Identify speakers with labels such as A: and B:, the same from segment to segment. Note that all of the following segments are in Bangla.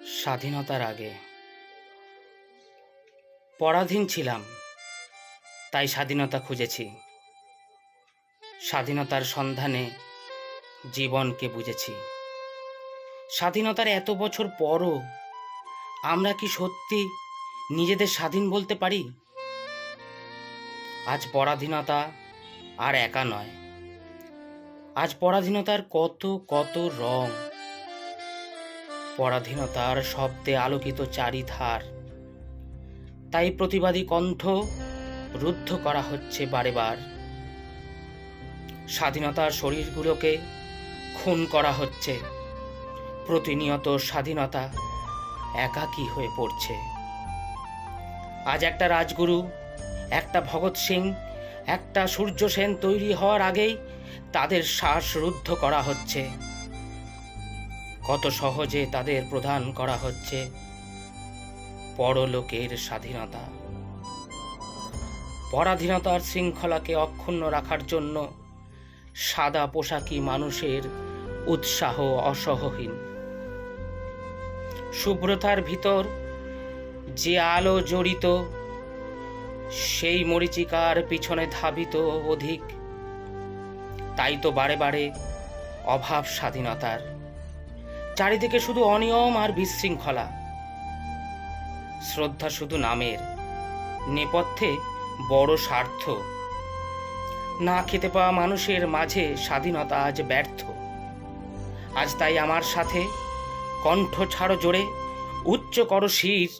A: স্বাধীনতার আগে পরাধীন ছিলাম, তাই স্বাধীনতা খুঁজেছি। স্বাধীনতার সন্ধানে জীবনকে বুঝেছি। স্বাধীনতার এত বছর পরও আমরা কি সত্যি নিজেদের স্বাধীন বলতে পারি? আজ পরাধীনতা আর একা নয়, আজ পরাধীনতার কত কত রং। পরাধীনতার শব্দে আলোকিত চারিধার, তাই প্রতিবাদী কণ্ঠ রুদ্ধ করা হচ্ছে বারে বার। স্বাধীনতার শরীরগুলোকে খুন করা হচ্ছে, প্রতিনিয়ত স্বাধীনতা একাকী হয়ে পড়ছে। আজ একটা রাজগুরু, একটা ভগৎ সিং, একটা সূর্য সেন তৈরি হওয়ার আগেই তাদের শ্বাসরুদ্ধ করা হচ্ছে। কত সহজে তাদের প্রদান করা হচ্ছে পরলোকের স্বাধীনতা। পরাধীনতার শৃঙ্খলাকে অক্ষুণ্ণ রাখার জন্য সাদা পোশাকি মানুষের উৎসাহ অসহহীন। শুভ্রতার ভিতর যে আলো জড়িত, সেই মরীচিকার পিছনে ধাবিত অধিক। তাই তো বারে বারে অভাব স্বাধীনতার, চারিদিকে শুধু অনিয়ম আর বিশৃঙ্খলা। শ্রদ্ধা শুধু নামের, নেপথ্যে বড় স্বার্থ। না খেতে পাওয়া মানুষের মাঝে স্বাধীনতা আজ ব্যর্থ। আজ তাই আমার সাথে কণ্ঠ ছাড়ো জোরে, উচ্চ করো শির,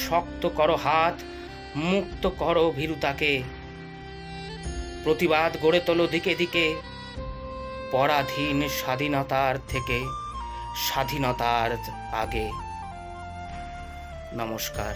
A: শক্ত করো হাত, মুক্ত করো ভীরুতাকে। প্রতিবাদ গড়ে তোলো দিকে দিকে, পরাধীন স্বাধীনতার থেকে, স্বাধীনতার আগে। নমস্কার।